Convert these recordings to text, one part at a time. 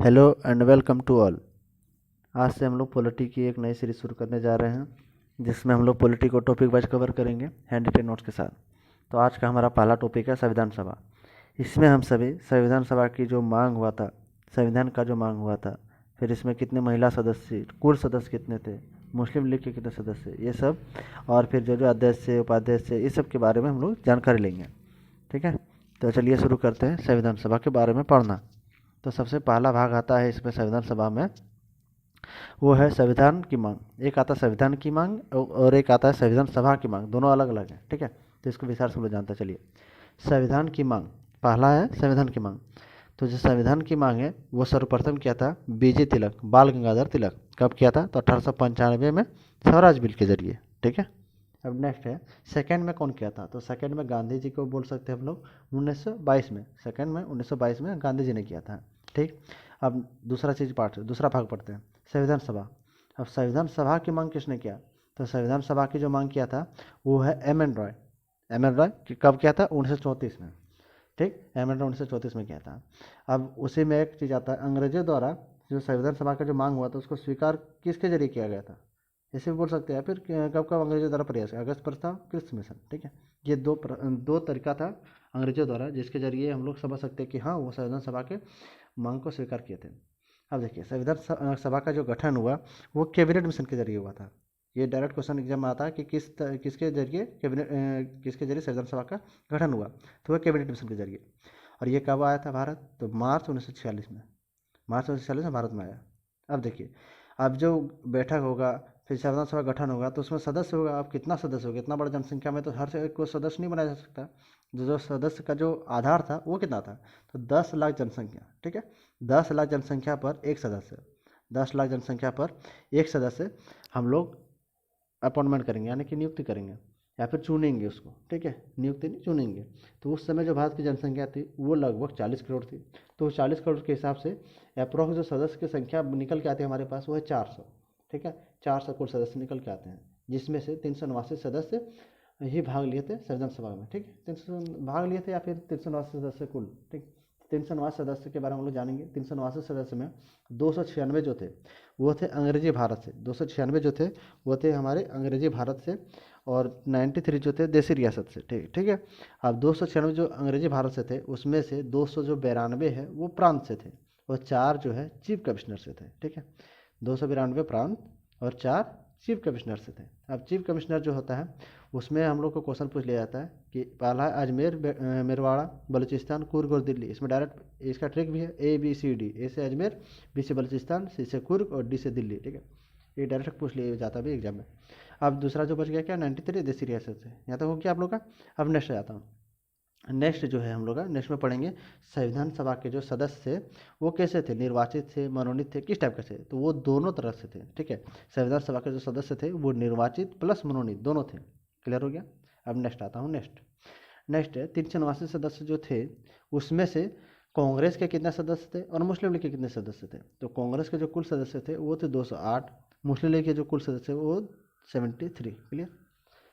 Hello and welcome to all. आज से हम लोग पॉलिटी की एक नई सीरीज शुरू करने जा रहे हैं, जिसमें हम लोग पॉलिटी को टॉपिक वाइज कवर करेंगे हैंड रिटेन नोट्स के साथ। तो आज का हमारा पहला टॉपिक है संविधान सभा। इसमें हम सभी संविधान सभा की जो मांग हुआ था, संविधान का जो मांग हुआ था, फिर इसमें कितने महिला सदस्य, कुल सदस्य कितने थे, मुस्लिम लीग के कितने सदस्य, ये सब, और फिर जो जो अध्यक्ष है, उपाध्यक्ष है, इस सब के बारे में हम लोग जानकारी लेंगे। ठीक है, तो चलिए शुरू करते हैं संविधान सभा के बारे में पढ़ना। तो सबसे पहला भाग आता है इसमें संविधान सभा में, वो है संविधान की मांग। एक आता है संविधान की मांग और एक आता है संविधान सभा की मांग, दोनों अलग अलग है। ठीक है, तो इसको विस्तार से हम लोग जानते हैं। चलिए, संविधान की मांग, पहला है संविधान की मांग। तो जो संविधान की मांग है वो सर्वप्रथम किया था बीजे तिलक, बाल गंगाधर तिलक। कब किया था? तो 1895 में स्वराज बिल के जरिए। ठीक है, अब नेक्स्ट है सेकंड में कौन किया था? तो सेकंड में गांधी जी को बोल सकते हैं हम लोग, 1922 में। सेकंड में 1922 में गांधी जी ने किया था। ठीक, अब दूसरा भाग पढ़ते हैं, संविधान सभा। अब संविधान सभा की मांग किसने किया? तो संविधान सभा की जो मांग किया था वो है M N Roy. M N Roy कब किया था? 1934 में। ठीक, एम एन रॉय 1934 में किया था। अब उसी में एक चीज़ आता है, अंग्रेजों द्वारा जो संविधान सभा का जो मांग हुआ था उसको स्वीकार किसके जरिए किया गया था? इसे भी बोल सकते हैं। फिर कब कब अंग्रेजों द्वारा प्रयास, अगस्त प्रस्ताव, क्रिप्स मिशन। ठीक है, ये दो तरीका था अंग्रेजों द्वारा, जिसके जरिए हम लोग समझ सकते हैं कि हाँ, वो संविधान सभा के मांग को स्वीकार किए थे। अब देखिए, संविधान सभा का जो गठन हुआ वो कैबिनेट मिशन के जरिए हुआ था। ये डायरेक्ट क्वेश्चन एग्जाम में आता है कि किसके जरिए संविधान सभा का गठन हुआ? तो वह कैबिनेट मिशन के जरिए। और ये कब आया था भारत? तो मार्च 1946 में। मार्च 1946 में भारत में आया। अब देखिए, अब जो बैठक होगा, फिर संविधान सभा गठन होगा, तो उसमें सदस्य होगा। अब कितना सदस्य होगा? इतना बड़ा जनसंख्या में तो हर से कोई सदस्य नहीं बनाया जा सकता। जो सदस्य का जो आधार था वो कितना था? तो 10 लाख जनसंख्या। ठीक है, 10 लाख जनसंख्या पर एक सदस्य, 10 लाख जनसंख्या पर एक सदस्य हम लोग अपॉइंटमेंट करेंगे, यानी कि नियुक्ति करेंगे या फिर चुनेंगे उसको। ठीक है, नियुक्ति नहीं, चुनेंगे। तो उस समय जो भारत की जनसंख्या थी वो लगभग 40 करोड़ थी। तो 40 करोड़ के हिसाब से अप्रोक्स जो सदस्य की संख्या निकल के आती है हमारे पास वो है 400। ठीक है, 400 कुल सदस्य निकल के आते हैं, जिसमें से 389 सदस्य ही भाग लिए थे संविधान सभा में। ठीक है, 300 भाग लिए थे या फिर 389 सदस्य कुल। ठीक, 389 सदस्य के बारे में हम लोग जानेंगे। 389 सदस्य में 296 जो थे वो थे अंग्रेजी भारत से, 296 जो थे वो थे हमारे अंग्रेजी भारत से, और 93 जो थे देसी रियासत से। ठीक ठीक है, अब 296 जो अंग्रेजी भारत से थे उसमें से 200 जो 92 है वो प्रांत से थे, और 4 जो है चीफ कमिश्नर से थे। ठीक है, 292 प्रांत और 4 चीफ कमिश्नर से थे। अब चीफ कमिश्नर जो होता है उसमें हम लोग को क्वेश्चन पूछ लिया जाता है कि पहला है अजमेर, मेरवाड़ा, बलूचिस्तान, कुर्ग और दिल्ली। इसमें डायरेक्ट इसका ट्रिक भी है, ABCD। ए से अजमेर, बी से बलूचिस्तान, सी से कुर्ग और डी से दिल्ली। ठीक है, ये डायरेक्ट पूछ लिया जाता है भी एग्जाम में। अब दूसरा जो बच गया क्या? 93 देसी रियासत से। यहाँ तक हो गया आप लोग का। अब नेक्स्ट जाता हूँ। नेक्स्ट जो है हम लोग का, नेक्स्ट में पढ़ेंगे संविधान सभा के जो सदस्य थे वो कैसे थे, निर्वाचित थे, मनोनीत थे, किस टाइप के थे? तो वो दोनों तरह से थे। ठीक है, संविधान सभा के जो सदस्य थे वो निर्वाचित प्लस मनोनीत दोनों थे। क्लियर हो गया? अब नेक्स्ट आता हूँ। नेक्स्ट है 389 सदस्य जो थे उसमें से कांग्रेस के कितने सदस्य थे और मुस्लिम लीग के कितने सदस्य थे? तो कांग्रेस के जो कुल सदस्य थे वो थे 208, मुस्लिम लीग के जो कुल सदस्य वो 73। क्लियर?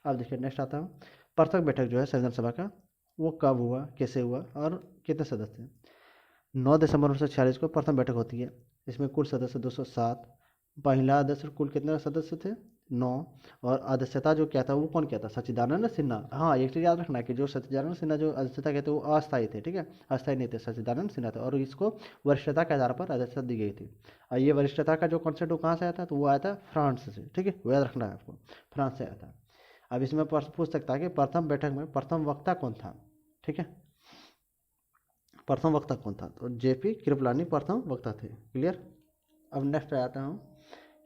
अब देखिए नेक्स्ट आता हूँ, प्रथम बैठक जो है संविधान सभा का वो कब हुआ, कैसे हुआ और कितने सदस्य थे? 9 दिसंबर 1946 को प्रथम बैठक होती है। इसमें कुल सदस्य 207। महिला अध्यक्ष कुल कितने सदस्य थे? 9। और अध्यक्षता जो किया था वो कौन किया था? सच्चिदानंद सिन्हा। हाँ, एक चीज़ याद रखना कि जो सच्चिदानंद सिन्हा जो अध्यक्षता किए थे वो अस्थायी थे। ठीक है, अस्थायी नहीं थे, सच्चिदानंद सिन्हा थे, और इसको वरिष्ठता के आधार पर अध्यक्षता दी गई थी। और ये वरिष्ठता का जो कॉन्सेप्ट वो कहाँ से आया था? तो वो आया था फ्रांस से। ठीक है, वो याद रखना है आपको, फ्रांस से आया था। अब इसमें प्रश्न पूछ सकता है कि प्रथम बैठक में प्रथम वक्ता कौन था? ठीक है, प्रथम वक्ता कौन था? तो JP कृपलानी प्रथम वक्ता थे। क्लियर? अब नेक्स्ट आता हूँ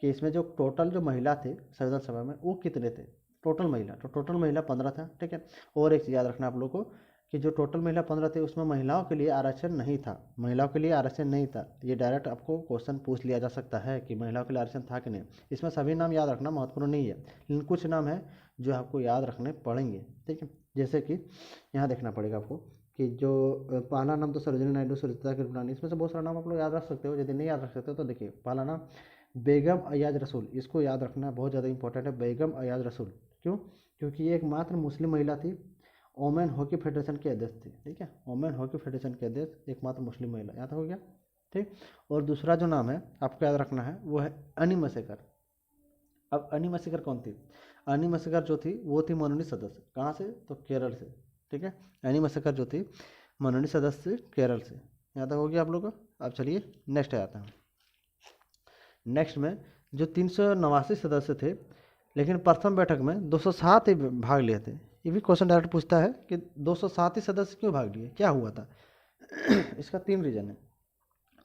कि इसमें जो टोटल जो महिला थे संविधान सभा में वो कितने थे? टोटल महिला, तो टोटल महिला 15 था। ठीक है, और एक चीज़ याद रखना आप लोगों को कि जो टोटल महिला 15 थे उसमें महिलाओं के लिए आरक्षण नहीं था। महिलाओं के लिए आरक्षण नहीं था, ये डायरेक्ट आपको क्वेश्चन पूछ लिया जा सकता है कि महिलाओं के लिए आरक्षण था कि नहीं। इसमें सभी नाम याद रखना महत्वपूर्ण नहीं है, लेकिन कुछ नाम है जो आपको याद रखने पड़ेंगे। ठीक है, जैसे कि यहाँ देखना पड़ेगा आपको कि जो पहला नाम तो सरोजिनी नायडू, सुचेता कृपलानी, इसमें से बहुत सारा नाम आप लोग याद रख सकते हो। यदि नहीं याद रख सकते हो तो देखिए, पहला नाम बेगम अयाज रसूल, इसको याद रखना बहुत ज़्यादा इंपॉर्टेंट है, बेगम अयाज रसूल। क्यों? क्योंकि ये एकमात्र मुस्लिम महिला थी, ओमेन हॉकी फेडरेशन के अध्यक्ष थी। ठीक है, ओमेन हॉकी फेडरेशन के अध्यक्ष एकमात्र मुस्लिम महिला। यहाँ तक हो गया? ठीक। और दूसरा जो नाम है आपको याद रखना है वो है अनी मसेकर। अब अनी मसेकर कौन थी? अनी मसेकर जो थी वो थी मनोनीत सदस्य, कहाँ से? तो केरल से। ठीक है, अनी मसेकर जो थी मनोनीत सदस्य केरल से। यहाँ तक हो गया आप लोगों का। अब चलिए नेक्स्ट आता है। नेक्स्ट में जो 389 सदस्य थे, लेकिन प्रथम बैठक में 207 ही भाग लिए थे। ये भी क्वेश्चन डायरेक्ट पूछता है कि 207 ही सदस्य क्यों भाग लिए, क्या हुआ था? इसका 3 रीजन है।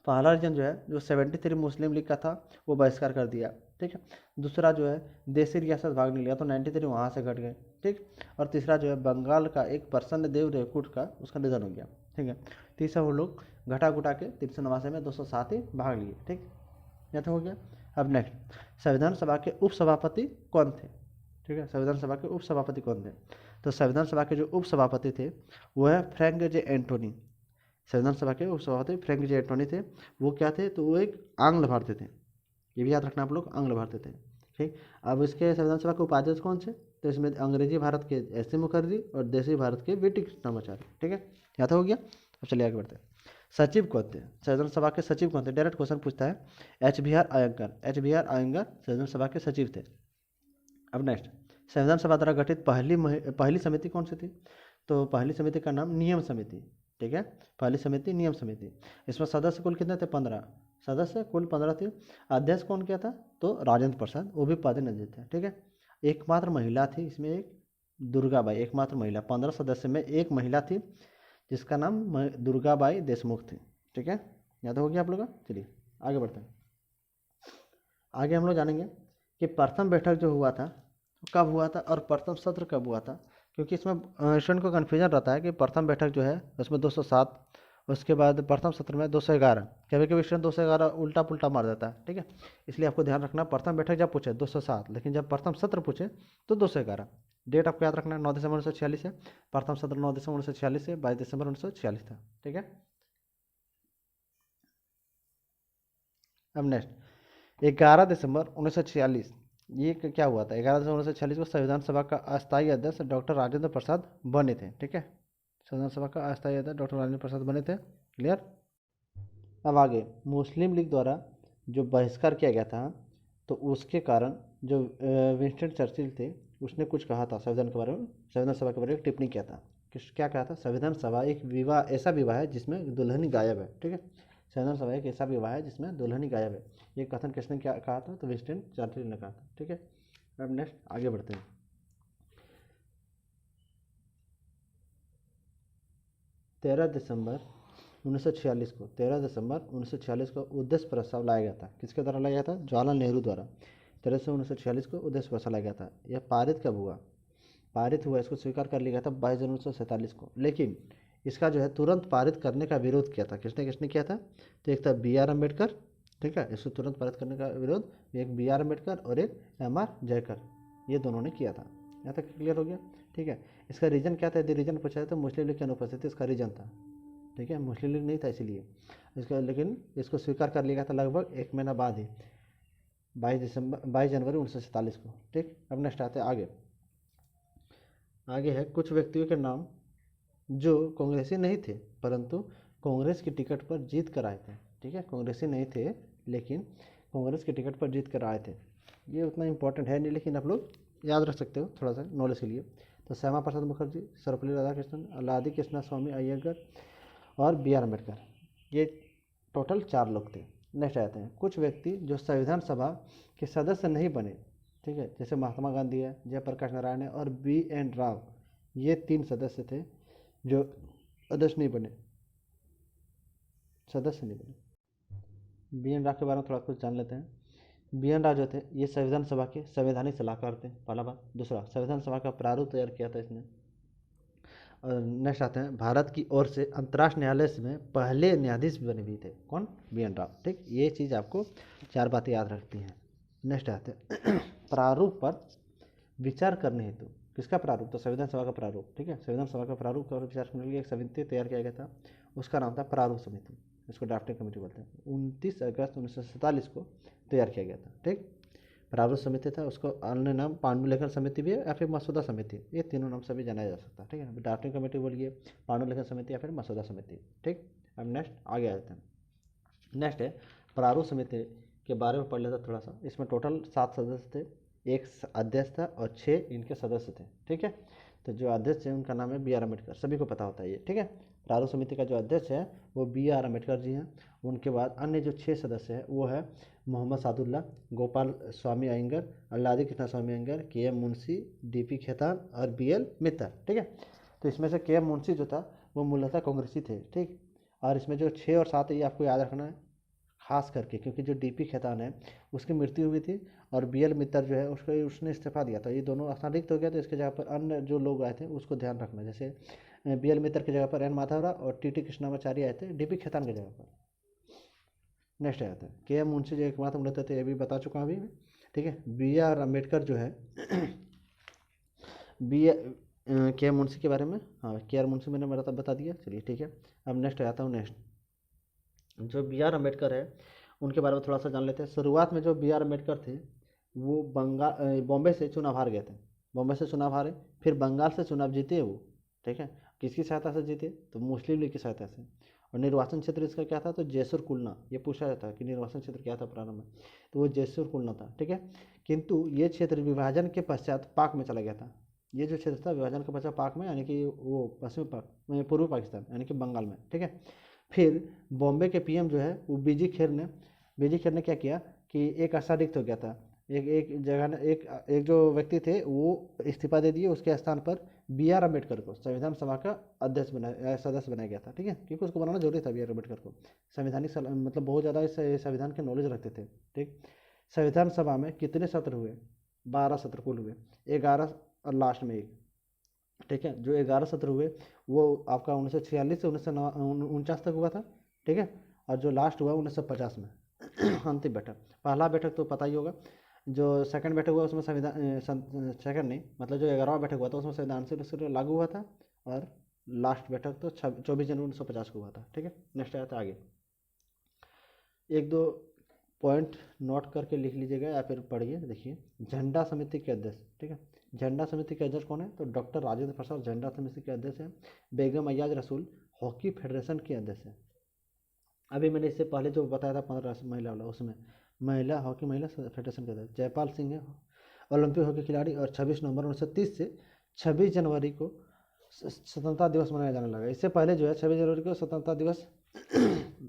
पहला रीजन जो है, जो 73 मुस्लिम लीग का था वो बहिष्कार कर दिया। ठीक है। दूसरा जो है देसी रियासत भाग नहीं लिया तो 93 वहाँ से घट गए। ठीक। और तीसरा जो है बंगाल का एक प्रसन्न देव रेवकुट का उसका निधन हो गया। ठीक है। तीसरा वो लोग घटा घुटा के 389 में 207 ही भाग लिए। ठीक, यह तो हो गया। अब नेक्स्ट, संविधान सभा के उपसभापति कौन थे? ठीक है, संविधान सभा के उपसभापति कौन थे? तो संविधान सभा के जो उपसभापति थे वो है फ्रैंक जे एंटोनी। संविधान सभा के उपसभापति फ्रैंक जे एंटोनी थे। वो क्या थे? तो वो एक आंग्ल भारतीय थे। ये भी याद रखना आप लोग, आंग्ल भारतीय थे। ठीक। अब इसके संविधान सभा के उपाध्यक्ष कौन से? तो इसमें अंग्रेजी भारत के एस सी मुखर्जी और देसी भारत के वी टी कृष्णामाचार्य। ठीक है, यहाँ तो हो गया। अब चलिए आगे बढ़ते हैं। सचिव कौन थे? संविधान सभा के सचिव कौन थे? डायरेक्ट क्वेश्चन पूछता है। H B R Iyengar. H B R Iyengar संविधान सभा के सचिव थे। अब नेक्स्ट, संविधान सभा द्वारा गठित पहली समिति कौन सी थी? तो पहली समिति का नाम नियम समिति। ठीक है, पहली समिति नियम समिति। इसमें सदस्य कुल कितने थे? 15 सदस्य कुल 15 थे। अध्यक्ष कौन किया था? तो राजेंद्र प्रसाद, वो भी प्रतिनिधि थे। ठीक है, एकमात्र महिला थी इसमें, एक दुर्गाबाई, एकमात्र महिला। 15 सदस्य में एक महिला थी जिसका नाम दुर्गाबाई देशमुख थी। ठीक है, याद हो गया आप लोग का। चलिए आगे बढ़ते हैं। आगे हम लोग जानेंगे कि प्रथम बैठक जो हुआ था कब हुआ था और प्रथम सत्र कब हुआ था, क्योंकि इसमें स्टूडेंट को कन्फ्यूजन रहता है कि प्रथम बैठक जो है उसमें 207, उसके बाद प्रथम सत्र में 211। कभी कभी स्टूडेंट 211 उल्टा पुल्टा मार देता है। ठीक है, इसलिए आपको ध्यान रखना, प्रथम बैठक जब पूछे 207, लेकिन जब प्रथम सत्र पूछे तो 211। डेट आपको याद रखना है, 9 दिसंबर 1946 है। प्रथम सत्र 9 दिसंबर 1946 से 22 दिसंबर 1946 था। ठीक है। अब नेक्स्ट, 11 दिसंबर 1946 ये क्या हुआ था? 11 दिसंबर 1946 को संविधान सभा का अस्थायी अध्यक्ष डॉक्टर राजेंद्र प्रसाद बने थे। ठीक है, संविधान सभा का अस्थायी अध्यक्ष डॉक्टर राजेंद्र प्रसाद बने थे। क्लियर। अब आगे, मुस्लिम लीग द्वारा जो बहिष्कार किया गया था तो उसके कारण जो विंस्टन चर्चिल थे उसने कुछ कहा था संविधान के बारे में, संविधान सभा के बारे में टिप्पणी किया था। क्या कहा था? संविधान सभा एक विवाह, ऐसा विवाह है जिसमें दुल्हन ही गायब है। ठीक है, संविधान सभा एक ऐसा विवाह है जिसमें दुल्हन ही गायब है। ये कथन किसने क्या कहा था? तो विंस्टन चर्चिल ने कहा था। ठीक है। अब नेक्स्ट आगे बढ़ते हैं। 13 दिसंबर 1946 को उद्देश्य प्रस्ताव लाया गया था। किसके द्वारा लाया गया था? जवाहरलाल नेहरू द्वारा। 13 को उद्देश्य प्रस्ताव लाया गया था। यह पारित कब हुआ? पारित हुआ, इसको स्वीकार कर लिया गया था 22 जनवरी 1947 को। लेकिन इसका जो है तुरंत पारित करने का विरोध किया था। किसने किसने किया था? तो एक था बी आर अम्बेडकर। ठीक है, इसको तुरंत पारित करने का विरोध एक बी आर अम्बेडकर और एक एम आर जयकर, ये दोनों ने किया था। यहाँ तक क्लियर हो गया। ठीक है, इसका रीजन क्या था? यदि रीजन पूछा है तो मुस्लिम लीग की अनुपस्थिति इसका रीजन था। ठीक है, मुस्लिम लीग नहीं था इसीलिए इसका, लेकिन इसको स्वीकार कर लिया गया था लगभग एक महीना बाद ही, 22 जनवरी 1947 को। ठीक, अब नेक्स्ट आते हैं आगे। आगे है कुछ व्यक्तियों के नाम जो कांग्रेसी नहीं थे परंतु कांग्रेस की टिकट पर जीत कर आए थे। ठीक है, कांग्रेसी नहीं थे लेकिन कांग्रेस की टिकट पर जीत कर आए थे। ये उतना इंपॉर्टेंट है नहीं, लेकिन आप लोग याद रख सकते हो थोड़ा सा नॉलेज के लिए। तो श्यामा प्रसाद मुखर्जी, सर्वपल्ली राधाकृष्णन, अल्लादी कृष्णा स्वामी अय्यर और बी आर अम्बेडकर, ये टोटल 4 लोग थे। नेक्स्ट आते हैं कुछ व्यक्ति जो संविधान सभा के सदस्य नहीं बने। ठीक है, जैसे महात्मा गांधी है, जयप्रकाश नारायण है और बी एन राव, ये 3 सदस्य थे जो अध्यक्ष नहीं बने, सदस्य नहीं बने। बी एन राव के बारे में थोड़ा कुछ जान लेते हैं। बी एन राव जो थे ये संविधान सभा के संवैधानिक सलाहकार थे, पहला बात। दूसरा, संविधान सभा का प्रारूप तैयार किया था इसने। और नेक्स्ट आते हैं भारत की ओर से अंतर्राष्ट्रीय न्यायालय में पहले न्यायाधीश बने भी थे। कौन? B N Rao. ठीक, ये चीज़ आपको 4 बातें याद रखती हैं। नेक्स्ट आते हैं प्रारूप पर विचार करने हेतु, किसका प्रारूप? तो संविधान सभा का प्रारूप। ठीक है, संविधान सभा का प्रारूप पर विचार करने के लिए एक समिति तैयार किया गया था, उसका नाम था प्रारूप समिति, इसको ड्राफ्टिंग कमेटी बोलते हैं। 29 अगस्त 1947 को तैयार किया गया था। ठीक, प्रारूप समिति था, उसको अन्य नाम पांडुलिखन समिति भी है या फिर मसौदा समिति, ये तीनों नाम से भी जाना जा सकता है। ठीक है, ड्राफ्टिंग कमेटी बोलिए, पांडुलिखन समिति या फिर मसौदा समिति। ठीक, अब नेक्स्ट आगे आते हैं। नेक्स्ट है प्रारूप समिति के बारे में पढ़ लेता थोड़ा सा। इसमें टोटल 7 सदस्य थे, एक अध्यक्ष था और 6 इनके सदस्य थे। ठीक है, तो जो अध्यक्ष है उनका नाम है बी आर अम्बेडकर, सभी को पता होता है ये। ठीक है, प्रारूप समिति का जो अध्यक्ष है वो बी आर अम्बेडकर जी हैं। उनके बाद अन्य जो 6 सदस्य हैं वो है Mohammad Sadulla, Gopal Swami Iyengar, Alladi Krishna Swami Ayyangar, K M Munshi, D P Khaitan और बी एल मित्तल। ठीक है, तो इसमें से के एम मुंशी जो था वो मूलतः कांग्रेसी थे। ठीक, और इसमें जो 6 और 7 है ये आपको याद रखना है खास करके, क्योंकि जो डी पी खेतान है उसकी मृत्यु हुई थी और बी एल मित्तल जो है उसने इस्तीफा दिया था। ये दोनों स्थान रिक्त हो गया, तो इसके जगह पर अन्य जो लोग आए थे उसको ध्यान रखना। जैसे बी एल मित्तल की जगह पर एन माधव राव और टी टी कृष्णामाचारी आए थे डी पी खेतान की जगह पर। नेक्स्ट आता है के एम मुंशी जो एकमात्र मूलतः थे, ये भी बता चुका हूँ अभी। ठीक है, बी आर अम्बेडकर जो है बी के एम मुंशी के बारे में, हाँ के आर मुंशी मैंने बता दिया। चलिए ठीक है, अब नेक्स्ट आता हूँ। नेक्स्ट जो बी आर अम्बेडकर है उनके बारे में थोड़ा सा जान लेते हैं। शुरुआत में जो बी आर अम्बेडकर थे वो बॉम्बे से चुनाव हार गए थे। बॉम्बे से चुनाव हारे, फिर बंगाल से चुनाव जीते वो। ठीक है, किसकी सहायता से जीते? तो मुस्लिम लीग की सहायता से। और निर्वाचन क्षेत्र इसका क्या था? तो जैसुर कुलना। ये पूछा जाता है कि निर्वाचन क्षेत्र क्या था प्रारंभ में, तो वो जैसुर कुलना था। ठीक है, किंतु ये क्षेत्र विभाजन के पश्चात पाक में चला गया था। ये जो क्षेत्र था विभाजन के पश्चात पाक में, यानी कि वो पश्चिमी पाक, पूर्वी पाकिस्तान यानी कि बंगाल में। ठीक है, फिर बॉम्बे के पीएम जो है वो बीजी खेर ने क्या किया कि एक आशा रिक्त हो गया था। एक जगह ने एक जो व्यक्ति थे वो इस्तीफा दे दिए, उसके स्थान पर बी आर अम्बेडकर को संविधान सभा का अध्यक्ष सदस्य बनाया गया था। ठीक है, क्योंकि उसको बनाना जरूरी था। बी आर अम्बेडकर को संवैधानिक मतलब बहुत ज़्यादा इस संविधान के नॉलेज रखते थे। ठीक, संविधान सभा में कितने सत्र हुए? 12 सत्र कुल हुए, 11 और लास्ट में एक। ठीक है, जो 11 सत्र हुए वो आपका 1946 से 1949 तक हुआ था। ठीक है, और जो लास्ट हुआ 1950 में अंतिम बैठक। पहला बैठक तो पता ही होगा, जो सेकंड बैठक हुआ उसमें संविधान, सेकंड नहीं मतलब जो 11वां बैठक हुआ था उसमें संविधान से लागू हुआ था। और लास्ट बैठक तो 24 जनवरी 1950 को हुआ था। ठीक है, नेक्स्ट आया था आगे। एक दो पॉइंट नोट करके लिख लीजिएगा या फिर पढ़िए। देखिए, झंडा समिति के अध्यक्ष। ठीक है, झंडा समिति के अध्यक्ष कौन है? तो डॉक्टर राजेंद्र प्रसाद झंडा समिति के अध्यक्ष हैं। बेगम अयाज रसूल हॉकी फेडरेशन के अध्यक्ष हैं। अभी मैंने इससे पहले जो बताया था 15 महिला वाला, उसमें महिला फेडरेशन के अध्यक्ष जयपाल सिंह है, ओलंपिक हॉकी खिलाड़ी। और 26 नवंबर 1930 से 26 जनवरी को स्वतंत्रता दिवस मनाया जाने लगा। इससे पहले जो है 26 जनवरी को स्वतंत्रता दिवस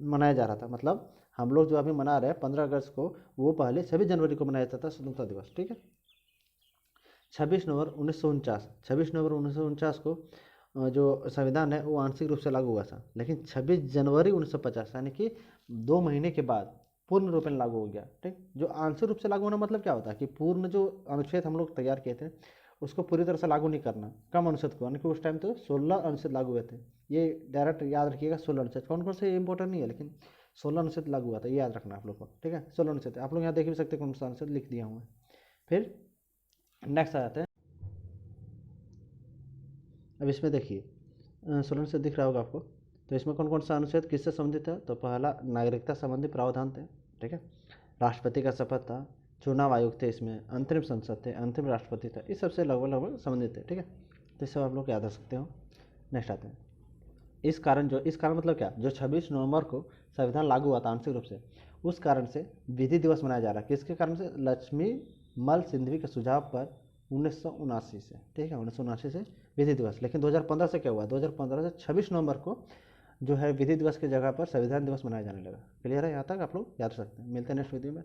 मनाया जा रहा था। मतलब हम लोग जो अभी मना रहे हैं 15 अगस्त को, वो पहले 26 जनवरी को मनाया जाता था स्वतंत्रता दिवस। ठीक है, 26 नवंबर 1949 को जो संविधान है वो आंशिक रूप से लागू हुआ था, लेकिन 26 जनवरी 1950 यानी कि 2 महीने के बाद पूर्ण रूप में लागू हो गया। ठीक, जो आंशिक रूप से लागू होना मतलब क्या होता है कि पूर्ण जो अनुच्छेद हम लोग तैयार किए थे उसको पूरी तरह से लागू नहीं करना, कम अनुच्छेद को, यानी कि उस टाइम तो 16 अनुच्छेद लागू हुए थे। ये डायरेक्ट याद रखिएगा, 16 अनुच्छेद। कौन कौन से इंपॉर्टेंट नहीं है, लेकिन 16 अनुच्छेद लागू हुआ था, ये याद रखना आप लोग को। ठीक है, 16 अनुच्छेद आप लोग यहाँ देख भी सकते हैं, कौन सा अनुच्छेद लिख दिया हूँ। फिर नेक्स्ट आ जाते हैं। अब इसमें देखिए 16 अनुच्छेद दिख रहा होगा आपको, तो इसमें कौन कौन सा अनुच्छेद किससे संबंधित है? तो पहला नागरिकता संबंधी प्रावधान थे। ठीक है, राष्ट्रपति का शपथ था, चुनाव आयोग थे, इसमें अंतरिम संसद थे, अंतिम राष्ट्रपति था, इस सबसे लगभग संबंधित थे। ठीक है, तो इस सब आप लोग याद रख सकते हो। नेक्स्ट आते हैं। इस कारण मतलब क्या? जो 26 नवंबर को संविधान लागू हुआ था आंशिक रूप से, उस कारण से विधि दिवस मनाया जा रहा है। किसके कारण से? लक्ष्मी मल सिंधवी के सुझाव पर 1979 से। ठीक है, 1979 से विधि दिवस। लेकिन 2015 से क्या हुआ? 2015 से 26 नवंबर को जो है विधि दिवस की जगह पर संविधान दिवस मनाया जाने लगा। क्लियर है? यहाँ तक आप लोग याद रख सकते हैं। मिलते हैं नेक्स्ट वीडियो में।